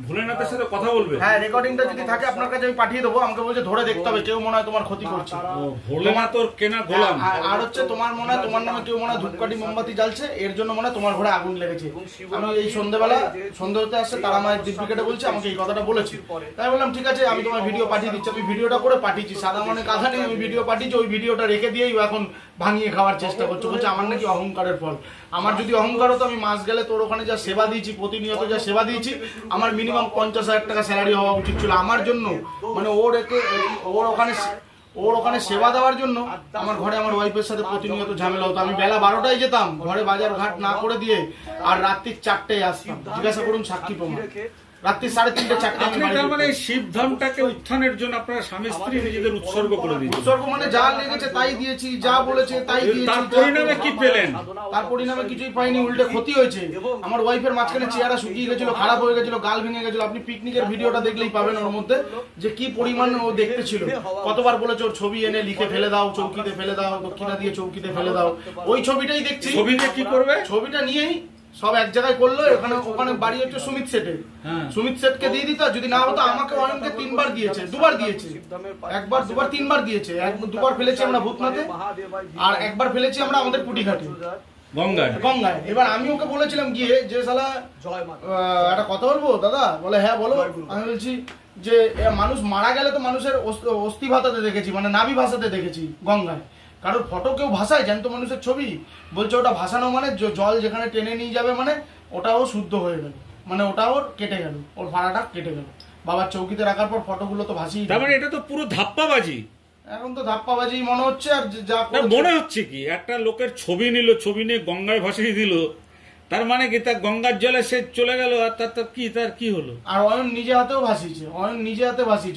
[SPEAKER 3] ভোলেনাথের সাথে কথা বলবে।
[SPEAKER 7] হ্যাঁ, রেকর্ডিংটা যদি থাকে আপনার কাছে আমি পাঠিয়ে দেবো। আমাকে বলছে ধরে দেখতে হবে, কেউ মনে হয় তোমার ক্ষতি করছে।
[SPEAKER 3] ভোলেনাথ ওর কেনা গোলাম।
[SPEAKER 7] আর হচ্ছে তোমার মনে হয় তোমার নামে কেউ মনে হয় ধূপকাঠি মোমবাতি জ্বালছে, এর জন্য মনে হয় তোমার ঘরে আগুন লেগেছে। আমি এই সন্ধ্যে হতে আসছে, তারা মায়ের দিব্যিকেটে বলছে, আমাকে এই কথাটা বলেছি। তাই বললাম ঠিক আছে, আমি তোমার ভিডিও পাঠিয়ে দিচ্ছি। আমি ভিডিওটা করে পাঠিয়েছি, সাদা মনে কাঁথা নেই, আমি ভিডিও পাঠিয়েছি। ওই ভিডিওটা রেখে দিয়েই এখন ভাঙিয়ে খাওয়ার চেষ্টা করছে, বলছে আমার নাকি অহংকারের ফল। আমার যদি অহংকার হতো, আমি মাস গেলে তোর ওখানে যা সেবা দিয়েছি, প্রতিনিয়ত যা সেবা দিয়েছি, আমার মিনিমাম 50,000 টাকা স্যালারি হওয়া উচিত ছিল আমার জন্য। মানে ওর ওখানে সেবা দেওয়ার জন্য আমার ঘরে আমার ওয়াইফের সাথে প্রতিনিয়ত ঝামেলা হতো। আমি বেলা 12টায় যেতাম, ঘরে বাজার ঘাট না করে দিয়ে, আর রাত্রি 4টায় আসতাম। জিজ্ঞাসা করুন, সাক্ষী প্রমাণ। রাত্রি 3:30 4টা।
[SPEAKER 3] আপনি তার মানে শিবধামটাকে উত্থানের জন্য আপনারা স্বামী স্ত্রী নিজেদের উৎসর্গ করে দিয়েছেন।
[SPEAKER 7] উৎসর্গ মানে যা লেগেছে তাই দিয়েছি, যা বলেছে তাই দিয়েছি।
[SPEAKER 3] তার পরিণামে কি পেলেন?
[SPEAKER 7] তার পরিণামে কিছুই পাইনি, উল্টে ক্ষতি হয়েছে। আমার ওয়াইফের মাঝখানে চেহারা শুকিয়ে গেছিল, খারাপ হয়ে গেছিল, গাল ভেঙে গেছিল। আপনি পিকনিকের ভিডিওটা দেখলেই পাবেন ওর মধ্যে যে কি পরিমাণ ও দেখতে ছিল। কতবার বলেছে ওর ছবি এনে লিখে ফেলে দাও, চৌকিতে ফেলে দাও, দক্ষিণা দিয়ে চৌকিতে ফেলে দাও। ওই ছবিটাই দেখছি।
[SPEAKER 3] ছবিতে কি করবে?
[SPEAKER 7] ছবিটা নিয়েই সব এক জায়গায় করলো। ওখানে বাড়ি হচ্ছে সুমিত সেটের, সুমিত সেটকে দিয়ে দিত। যদি না হতো আমাকে অয়নকে 3বার দিয়েছে, 2বার দিয়েছে, 1বার 2বার 3বার দিয়েছে। 2বার ফেলেছি আমরা ভূতনাথে, আর 1বার ফেলেছি আমরা আমাদের পুটিঘাটে গঙ্গায়। এবার আমি ওকে বলেছিলাম গিয়ে যে শালা একটা কথা বলবো দাদা, বলে হ্যাঁ বলো। আমি বলছি যে মানুষ মারা গেলে তো মানুষের অস্থি ভাসাতে দেখেছি, মানে নাভি ভাসাতে দেখেছি গঙ্গায়। কারোর ফটো কেউ ভাসায় জ্যান্ত মানুষের ছবি? বলছে ওটা ভাসানো মানে জল যেখানে টেনে নিয়ে যাবে, মানে ওটাও শুদ্ধ হয়ে গেল, মানে ওটা ওর কেটে গেল, ওর ভাড়াটা কেটে গেল। বাবার চৌকিতে রাখার পর ফটোগুলো তো ভাসিয়ে।
[SPEAKER 3] তার মানে এটা তো পুরো ধাপ্পাবাজি।
[SPEAKER 7] এখন তো ধাপ্পাবাজি মনে হচ্ছে। আর যা
[SPEAKER 3] মনে হচ্ছে কি, একটা লোকের ছবি নিল, ছবি নিয়ে গঙ্গায় ভাসিয়ে দিল, তার মানে কি তার গঙ্গার জলে সে চলে গেল, আর তার কি হলো?
[SPEAKER 7] আর অয়ন নিজে হাতেও ভাসিয়েছে,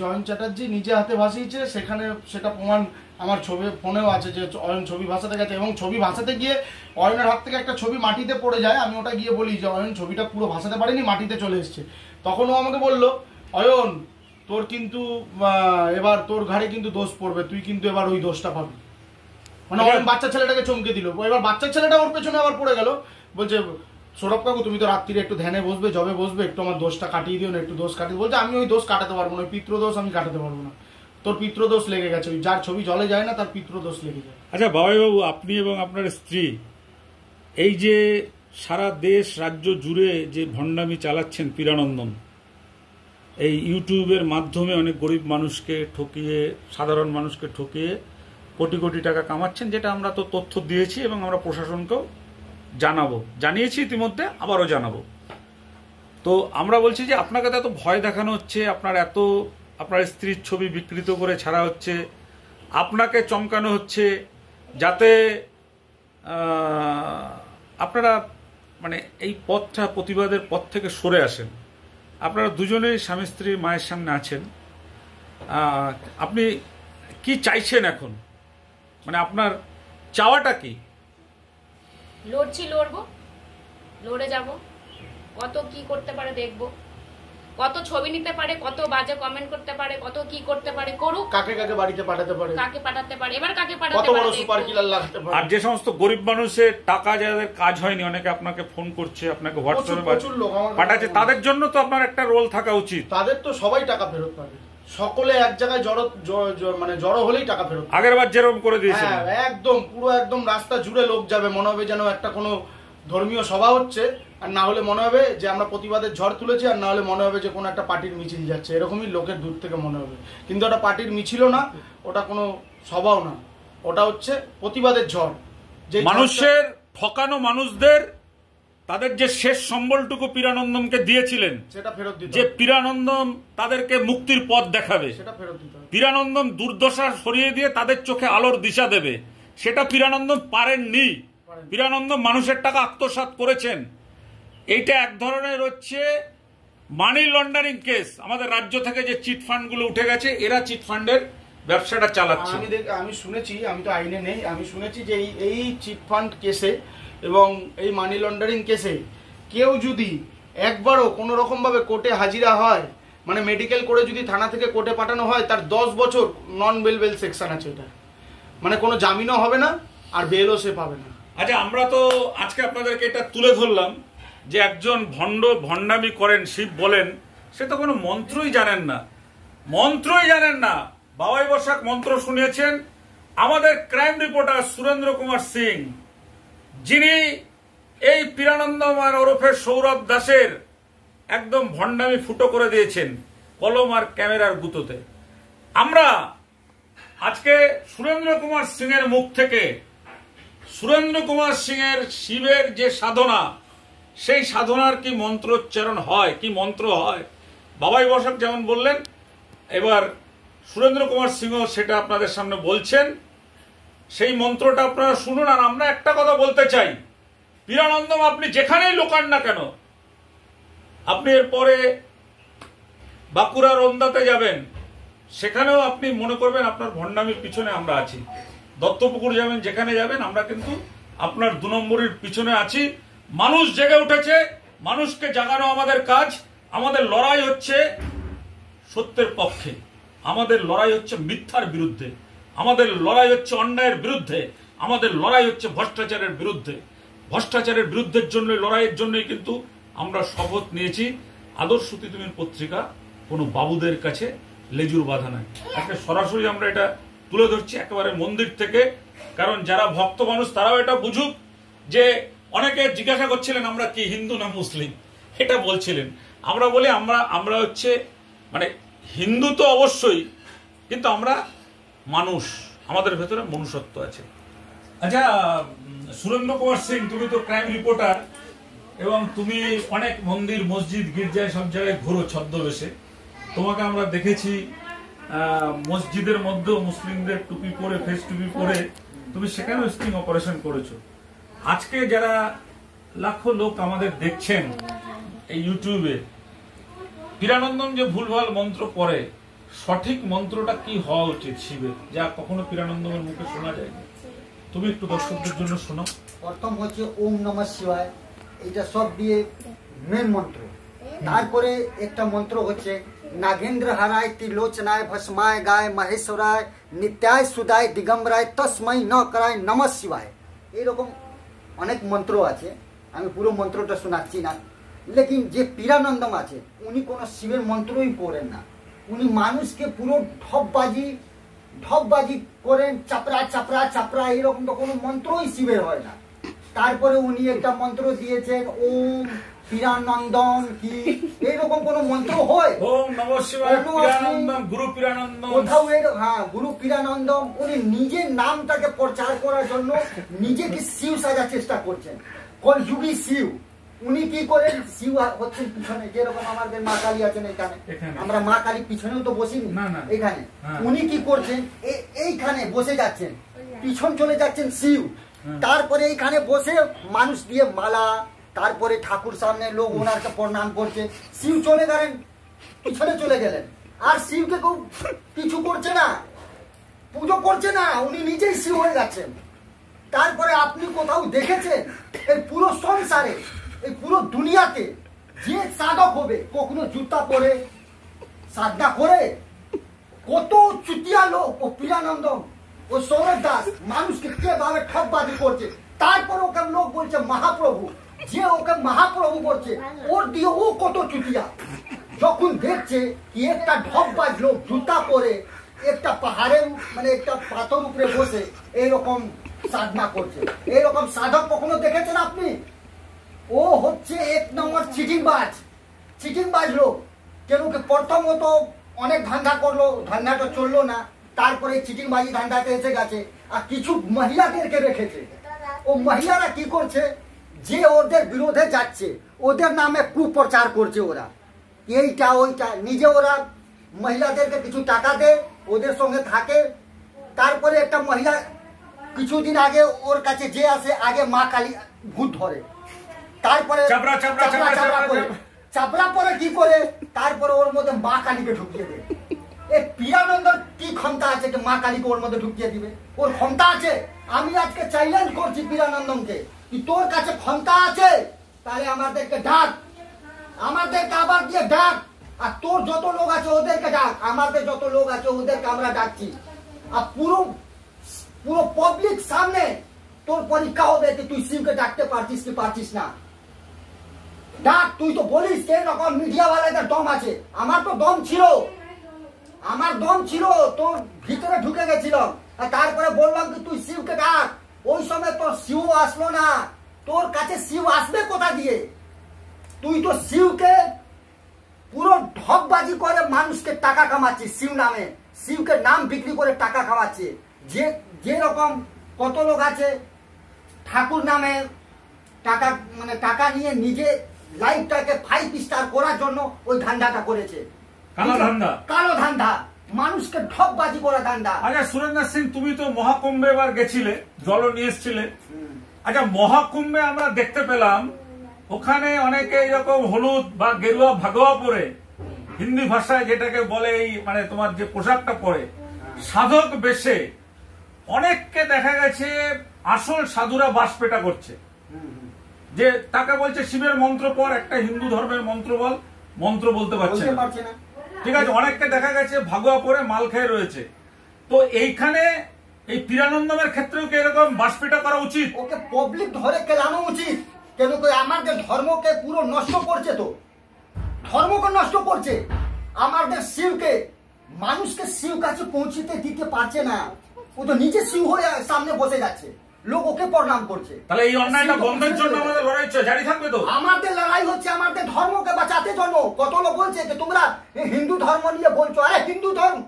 [SPEAKER 7] অয়ন চ্যাটার্জি নিজে হাতে ভাসিয়েছে। সেখানে সেটা প্রমাণ আমার ছবি ফোনেও আছে যে অয়ন ছবি ভাসাতে গেছে, এবং ছবি ভাসাতে গিয়ে অয়নের হাত থেকে একটা ছবি মাটিতে পড়ে যায়। আমি ওটা গিয়ে বলি যে অয়ন ছবিটা পুরো ভাসাতে পারেনি, মাটিতে চলে এসছে। তখন ও আমাকে বললো, অয়ন তোর কিন্তু এবার তোর ঘাড়ে কিন্তু দোষ পড়বে, তুই কিন্তু এবার ওই দোষটা পাবি। মানে অয়ন বাচ্চা ছেলেটাকে চমকে দিল। এবার বাচ্চা ছেলেটা ওর পেছনে আবার পড়ে গেল, বলছে সৌরভ কাকু তুমি তো রাত্রিরে একটু ধ্যানে বসবে, জবে বসবে, একটু আমার দোষটা কাটিয়ে দিও না, একটু দোষ কাটিয়ে। বলছে আমি ওই দোষ কাটাতে পারবো না, ওই পিতৃদোষ আমি কাটাতে পারবো না। তোর পিতৃদোষ লেগে গেছে, ওই যার ছবি জলে যায় না তার পিতৃদোষ লেগে যায়।
[SPEAKER 3] আচ্ছা বাবাইবাবু, আপনি এবং আপনার স্ত্রী এই যে সারা দেশ রাজ্য জুড়ে যে ভণ্ডামি চালাচ্ছেন পীরানন্দন, এই ইউটিউবের মাধ্যমে অনেক গরিব মানুষকে ঠকিয়ে, সাধারণ মানুষকে ঠকিয়ে কোটি কোটি টাকা কামাচ্ছেন, যেটা আমরা তো তথ্য দিয়েছি এবং আমরা প্রশাসনকেও জানিয়েছি ইতিমধ্যে, আবারও জানাবো। তো আমরা বলছি যে আপনাকে তো এত ভয় দেখানো হচ্ছে, আপনার স্ত্রীর ছবি বিকৃত করে ছাড়া হচ্ছে, আপনাকে চমকানো হচ্ছে, যাতে আপনারা মানে এই প্রতিবাদের পথ থেকে সরে আসেন। আপনারা দুজনেই স্বামী স্ত্রী মায়ের সামনে আছেন, আপনি কি চাইছেন এখন? মানে আপনার চাওয়াটা কি?
[SPEAKER 1] লড়ে যাব, কত কি করতে পারে দেখবো, কত ছবি নিতে পারে, কত বাজে কমেন্ট করতে পারে, কত কি করতে পারে করুক,
[SPEAKER 7] কাকে বাড়িতে পাঠাতে পারে,
[SPEAKER 1] এবার কাকে পাঠাতে পারে,
[SPEAKER 7] সুপার কিলার লাগতে পারে।
[SPEAKER 3] আর যে সমস্ত গরিব মানুষের টাকা যাদের কাজ হয়নি, অনেকে আপনাকে ফোন করছে, আপনাকে হোয়াটসঅ্যাপে পাঠাচ্ছে, তাদের জন্য তো আপনার একটা রোল থাকা উচিত।
[SPEAKER 7] তাদের তো সবাই টাকা ফেরত পাবে, সকলে এক জায়গায় জড়ো হলেই টাকা ফেরত।
[SPEAKER 3] আগেরবার যেরকম করে দিয়েছে,
[SPEAKER 7] একদম পুরো একদম রাস্তা জুড়ে লোক যাবে, মনে হবে যেন একটা কোনো ধর্মীয় সভা হচ্ছে, আর না হলে মনে হবে যে আমরা প্রতিবাদের ঝড় তুলেছি, আর না হলে মনে হবে যে কোনো একটা পার্টির মিছিল যাচ্ছে, এরকমই লোকের দূর থেকে মনে হবে। কিন্তু ওটা পার্টির মিছিলও না, ওটা কোনো সভাও না, ওটা হচ্ছে প্রতিবাদের ঝড়। যে
[SPEAKER 3] মানুষের ঠকানো মানুষদের তাদের যে শেষ সম্বলটুকু পীরানন্দমকে দিয়েছিলেন,
[SPEAKER 7] সেটা ফেরত দিতে
[SPEAKER 3] যে
[SPEAKER 7] হবে,
[SPEAKER 3] পীরানন্দম তাদেরকে মুক্তির পথ দেখাবে,
[SPEAKER 7] সেটা ফেরত দিতে হবে।
[SPEAKER 3] পীরানন্দম দুর্দশা সরিয়ে দিয়ে তাদের চোখে আলোর দিশা দেবে, সেটা পীরানন্দম পারেননি। পীরানন্দম মানুষের টাকা আত্মসাৎ করেছেন। এইটা এক ধরনের হচ্ছে মানি লন্ডারিং কেস। আমাদের রাজ্য থেকে যে চিট ফান্ডগুলো উঠে গেছে, এরা চিট ফান্ডের ব্যবসাটা চালাচ্ছে।
[SPEAKER 7] আমি শুনেছি, আমি তো আইনে নেই, আমি শুনেছি যে এই চিট ফান্ড কেসে এবং এই মানি লন্ডারিং কেসে কেউ যদি একবারও কোনো রকমভাবে কোর্টে হাজিরা হয়, মানে মেডিকেল করে যদি থানা থেকে কোর্টে পাঠানো হয়, তার 10 বছর নন বেল সেকশন আছে, এটা মানে কোনো জামিনও হবে না আর বেলও সে পাবে না।
[SPEAKER 3] আচ্ছা, আমরা তো আজকে আপনাদেরকে এটা তুলে ধরলাম যে একজন ভণ্ডামি করেন, শিব বলেন, সে তো কোনো মন্ত্রই জানেন না, মন্ত্রই জানেন না। বাবাই বসাক মন্ত্র শুনিয়েছেন আমাদের ক্রাইম রিপোর্টার সুরেন্দ্র কুমার সিং, যিনি এই পীরানন্দম আর ওরফে সৌরভ দাসের একদম ভণ্ডামি ফুটো করে দিয়েছেন কলম আর ক্যামেরার গুঁতোতে। আমরা আজকে সুরেন্দ্র কুমার সিং এর মুখ থেকে, সুরেন্দ্র কুমার সিং এর শিবের যে সাধনা, সেই সাধনার কি মন্ত্রোচ্চারণ হয়, কি মন্ত্র হয়, বাবাই বসাক যেমন বললেন, এবার সুরেন্দ্র কুমার সিংও সেটা আপনাদের সামনে বলছেন। সেই মন্ত্রটা আপনারা শুনুন। আর আমরা একটা কথা বলতে চাই, পীরানন্দম আপনি যেখানেই লোকান না কেন, আপনি এরপরে বাঁকুড়ার রন্দাতে যাবেন, সেখানেও আপনি মনে করবেন আপনার ভণ্ডামির পিছনে আমরা আছি। দত্তপুকুর যাবেন, যেখানে যাবেন, আমরা কিন্তু আপনার 2 নম্বরের পিছনে আছি। মানুষ জেগে উঠেছে, মানুষকে জাগানো আমাদের কাজ। আমাদের লড়াই হচ্ছে সত্যের পক্ষে, আমাদের লড়াই হচ্ছে মিথ্যার বিরুদ্ধে, আমাদের লড়াই হচ্ছে অন্যায়ের বিরুদ্ধে, আমাদের লড়াই হচ্ছে ভ্রষ্টাচারের বিরুদ্ধে। ভ্রষ্টাচারের বিরুদ্ধের জন্য, লড়াইয়ের জন্যই কিন্তু আমরা শপথ নিয়েছি। আদর্শ তিতুমির পত্রিকা কোনো বাবুদের কাছে লেজুর বাঁধা নাই। একটা সরাসরি আমরা এটা তুলে ধরছি একেবারে মন্দির থেকে, কারণ যারা ভক্ত মানুষ তারাও এটা বুঝুক। যে অনেকে জিজ্ঞাসা করছিলেন আমরা কি হিন্দু না মুসলিম, এটা বলছিলেন। আমরা বলি আমরা হচ্ছে মানে হিন্দু তো অবশ্যই, কিন্তু আমরা মানুষ, আমাদের ভেতরে মনুষ্যত্ব আছে। আচ্ছা সুরেন্দ্র কুমার সিং, তুমি তো ক্রাইম রিপোর্টার এবং তুমি অনেক মন্দির, মসজিদ, গির্জায় সব জায়গায় ঘুরো ছদ্মবেশে। তোমাকে আমরা দেখেছি মসজিদের মধ্যেও মুসলিমদের টুপি পরে, ফেস টুপি পরে তুমি সেখানেও স্টিং অপারেশন করেছো। আজকে যারা লাখো লোক আমাদের দেখছেন এই ইউটিউবে, পীরানন্দম যে ভুলভাল মন্ত্র পড়ে, সঠিক মন্ত্রটা কি হওয়া উচিত শিবের, যা কখনো পীরানন্দমের মুখে শোনা যায়নি? তুমি একটু দর্শকদের জন্য শোনো।
[SPEAKER 8] প্রথম হচ্ছে ওম নমঃ শিবায়, এটা সব দিয়ে মেন মন্ত্র। তারপরে একটা মন্ত্র হচ্ছে নাগেন্দ্র হারায় ত্রিলোচনায় ভস্মায় গায় মহেশ্বরায় নিত্যায় সুদায় দিগম্বরায় তস্মৈ ন করায় নমঃ শিবায়। এইরকম অনেক মন্ত্র আছে, আমি পুরো মন্ত্রটা শোনাচ্ছি না। লেকিন যে পীরানন্দম আছে, উনি কোনো শিবের মন্ত্রই পড়েন না। উনি মানুষকে পুরো ঢপবাজি করেন, চাপড়া চাপড়া চাপড়া, এরকম তো কোনো মন্ত্রই শিবের হয় না। তারপরে উনি একটা মন্ত্র দিয়েছেন ওম পীরানন্দম, কি এইরকম কোন মন্ত্র হয়?
[SPEAKER 3] ওম নমঃ শিবায় পীরানন্দম, গুরু পীরানন্দম,
[SPEAKER 8] কোথাও হ্যাঁ গুরু পীরানন্দম। উনি নিজের নামটাকে প্রচার করার জন্য নিজেকে শিব সাজার চেষ্টা করছেন, কলযুগী শিব। উনি কি করেন, শিব হচ্ছেন পিছনে, যেরকম আমাদের মা কালী আছেন এখানে, আমরা মা কালীর পিছনেও তো বসিনি এখানে। উনি কি করছেন, এইখানে বসে যাচ্ছেন, পিছন চলে যাচ্ছেন শিব। তারপরে এইখানে বসে মানুষ দিয়ে মালা, তারপরে ঠাকুর সামনে লোক ওনারকে প্রণাম করছে। শিব চলে গেলেন, পিছনে চলে গেলেন, আর শিবকে কেউ কিছু করছে না, পুজো করছে না, উনি নিজেই শিব হয়ে যাচ্ছেন। তারপরে আপনি কোথাও দেখেছেন এই পুরো সংসারে, এই পুরো দুনিয়াতে যে সাধক হবে, কখনো জুতা পরে সাধনা করে? কত চুতিয়া লোক, ও পীরানন্দম, ও সৌরভ দাস মানুষকে কিভাবে ঠকবাজি করছে। তারপর ওকে লোক বলছে মহাপ্রভু, যে ওকে মহাপ্রভু বলছে, ওর দিয়ে ও কত চুতিয়া। যখন দেখছে কি একটা ঢপবাজ লোক জুতা পরে একটা পাহাড়ের মানে একটা পাথর উপরে বসে এইরকম সাধনা করছে, এইরকম সাধক কখনো দেখেছেন আপনি? ও হচ্ছে 1 নম্বর চিটিংবাজ লোক। কেন কি প্রথমত অনেক ধান্দা করলো, ধান্দাটা চললো না, তারপরে চিটিংবাজি ধান্দাতে এসে গেছে। আর কিছু মহিলাদেরকে রেখেছে। ও মহিলারা কি করছে, যে ওদের বিরোধে যাচ্ছে ওদের নামে কুপ্রচার করছে। ওরা এইটা ওইটা, নিজে ওরা মহিলাদেরকে কিছু টাকা দেয়, ওদের সঙ্গে থাকে। তারপরে একটা মহিলা কিছুদিন আগে ওর কাছে যে আসে, আগে মা কালী ভূত ধরে, তারপরে চাপড়া পরে কি করে, তারপরে ওর মধ্যে মা কালীকে ঢুকিয়ে দেয়। এই পিরানন্দর কি ক্ষমতা আছে যে মা কালীকে ওর মধ্যে ঢুকিয়ে দিবে? ওর ক্ষমতা আছে? আমি আজকে চ্যালেঞ্জ করছি পিরানন্দমকে, কি তোর কাছে ক্ষমতা আছে তাহলে আমাদেরকে ডাক, আমাদেরকে আবার দিয়ে ডাক। আর তোর যত লোক আছে ওদেরকে ডাক, আমাদের যত লোক আছে ওদেরকে আমরা ডাকছি। আর পুরো পাবলিক সামনে তোর পরীক্ষা হবে যে তুই শিবকে ডাকতে পারছিস কি পারছিস না। ডাক, তুই তো বলিস কে রকম মিডিয়াওয়ালাদের দম আছে। আমার তো দম ছিল, আমার দম ছিল, তোর ভিতরে ঢুকে গেছিল। আর তারপরে বললাম কি তুই শিবকে ডাক, ওই সময় তোর শিব আসলো না। তোর কাছে শিব আসবে কোথা দিয়ে? তুই তো শিবকে পুরো ঢপবাজি করে মানুষকে টাকা কামাচ্ছিস শিব নামে, শিবকে নাম বিক্রি করে টাকা কামাচ্ছে। যেরকম কত লোক আছে ঠাকুর নামে টাকা, মানে টাকা নিয়ে নিজে লাইফটাকে 5 স্টার করার জন্য ওই ধান্দাটা করেছে। কালো ধান্দা, মানুষকে ঠকবাজি করা ধান্দা।
[SPEAKER 3] আচ্ছা সুরেন্দ্র সিং, তুমি তো মহাকুম্ভে এবার গেছিলে, জল নিয়ে এসছিলে। আচ্ছা মহাকুম্ভে আমরা দেখতে পেলাম ওখানে অনেকে এরকম হলুদ বা গেরুয়া ভাগোয়া পরে, হিন্দি ভাষায় যেটাকে বলে এই মানে তোমার যে পোশাকটা পরে সাধক বেশে অনেককে দেখা গেছে আসল সাধুরা বাস পেটা করছে। যে তাকে বলছে শিবের মন্ত্র পর, একটা হিন্দু ধর্মের মন্ত্র বল, মন্ত্র বলতে পারছে না। ঠিক আছে, অনেককে দেখা গেছে ভাগোয়া পরে মাল খেয়ে রয়েছে। তো এইখানে এই পিরানন্দমের ক্ষেত্রেও কি এরকম বাসপিটা করা উচিত?
[SPEAKER 8] ওকে পাবলিক ধরে কেলানো উচিত। কেন কি আমাদের ধর্মকে পুরো নষ্ট করছে, তো ধর্মকে নষ্ট করছে। আমাদের শিবকে, মানুষকে শিব কাছে পৌঁছতে দিতে পারছে না। ও তো নিজে শিব হয়ে সামনে বসে যাচ্ছে, লোক ওকে প্রণাম করছে।
[SPEAKER 3] তাহলে এই অন্যায়টা বন্ধের জন্য আমাদের লড়াই জারি থাকবে তো?
[SPEAKER 8] আমাদের লড়াই হচ্ছে আমাদের ধর্মকে বাঁচাতে জন্য। কত লোক বলছে যে তোমরা হিন্দু ধর্ম নিয়ে বলছো, আরে হিন্দু ধর্ম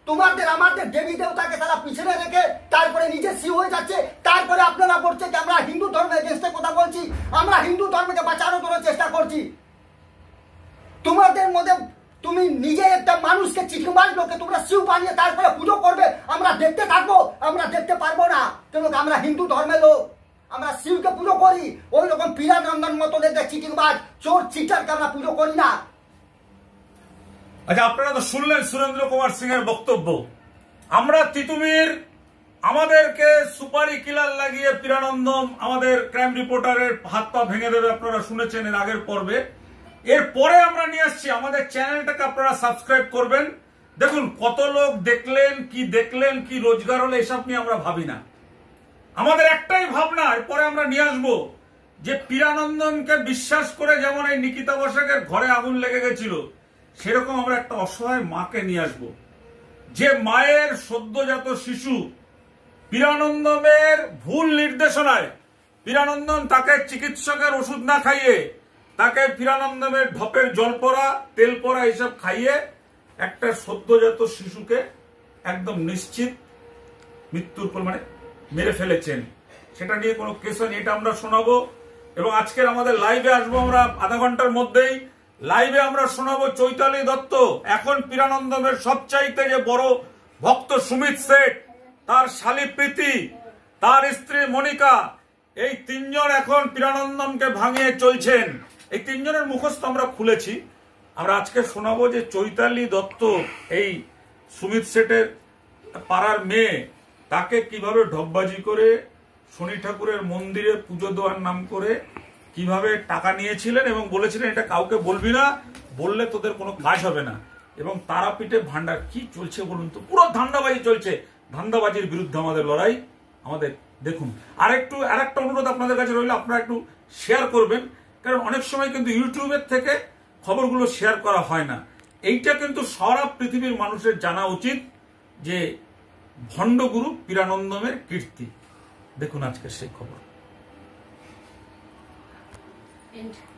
[SPEAKER 8] তোমাদের আমাদের দেবী দেবতাকে তারা পিছনে রেখে তারপরে নিজে শিব হয়ে যাচ্ছে। তারপরে আপনারা বলছে যে আমরা হিন্দু ধর্মের এগেইনস্টে কথা বলছি, আমরা হিন্দু ধর্মকে বাঁচানোর জন্য চেষ্টা করছি। তোমাদের মধ্যে তুমি নিজে একটা মানুষকে চিঠিবাজ লোকে তোমরা শিব বানিয়ে তারপরে পুজো করবে, আমরা দেখতে থাকবো? আমরা দেখতে পারবো না, কেন আমরা হিন্দু ধর্মের লোক, আমরা শিবকে পুজো করি। ওই রকম পিরানন্দন মতো একটা চিঠিবাজ চোর চিটারকে আমরা পুজো করি না।
[SPEAKER 3] আচ্ছা আপনারা তো শুনলেন সুরেন্দ্র কুমার সিং এর বক্তব্য। আমরা তিতুমির, আমাদেরকে সুপারি কিলার লাগিয়ে পিরানন্দম আমাদের ক্রাইম রিপোর্টারের হাত পা ভেঙে দেবে, আপনারা শুনেছেন এর আগের পর্বে। এরপরে আমরা নিয়ে আসছি, আমাদের চ্যানেলটাকে আপনারা সাবস্ক্রাইব করবেন। দেখুন কত লোক দেখলেন কি রোজগার হলে এসব নিয়ে আমরা ভাবি না। আমাদের একটাই ভাবনা, এরপরে আমরা নিয়ে আসবো যে পিরানন্দমকে বিশ্বাস করে যেমন এই নিকিতা বসাকের ঘরে আগুন লেগে গেছিল, সেরকম আমরা একটা অসহায় মাকে নিয়ে আসবো, যে মায়ের সদ্যজাত শিশু পিরানন্দমের ভুল নির্দেশনায়, পিরানন্দম তাকে চিকিৎসকের ওষুধ না খাইয়ে তাকে পিরানন্দমের ঢপের জল পড়া, তেল পড়া এইসব খাইয়ে একটা সদ্যজাত শিশুকে একদম নিশ্চিত মৃত্যুর কোল মানে মেরে ফেলেছেন। সেটা নিয়ে কোনো কেস হয়নি, এটা আমরা শোনাবো। এবং আজকের আমাদের লাইভে আসবো আমরা আধা ঘন্টার মধ্যেই। লাইভে আমরা শোনাবো চৈতালি দত্ত, এখন পিরানন্দমের সবচাইতে যে বড় ভক্ত সুমিত শেঠ, তার শালী প্রীতি, তার স্ত্রী মনিকা, এই তিনজন এখন পিরানন্দমকে ভাঙিয়ে চলছেন। এই তিনজনের মুখস্থ আমরা খুলেছি। আমরা আজকে শোনাবো যে চৈতালি দত্ত, এই সুমিত শেঠের পাড়ার মেয়ে, তাকে কিভাবে ঢপবাজি করে শনি ঠাকুরের মন্দিরে পুজো দেওয়ার নাম করে কিভাবে টাকা নিয়েছিলেন এবং বলেছিলেন এটা কাউকে বলবি না, বললে তোদের কোনো কাজ হবে না। এবং তারাপীঠে ভান্ডার কি চলছে বলুন তো, পুরো ধান্দাবাজি চলছে। ধান্দাবাজির বিরুদ্ধে আমাদের লড়াই। আমাদের দেখুন আর একটা অনুরোধ আপনাদের কাছে রইল, আপনারা একটু শেয়ার করবেন, কারণ অনেক সময় কিন্তু ইউটিউবের থেকে খবরগুলো শেয়ার করা হয় না। এইটা কিন্তু সারা পৃথিবীর মানুষের জানা উচিত যে ভণ্ডগুরু পিরানন্দমের কীর্তি। দেখুন আজকের সেই খবর।
[SPEAKER 1] এন্ড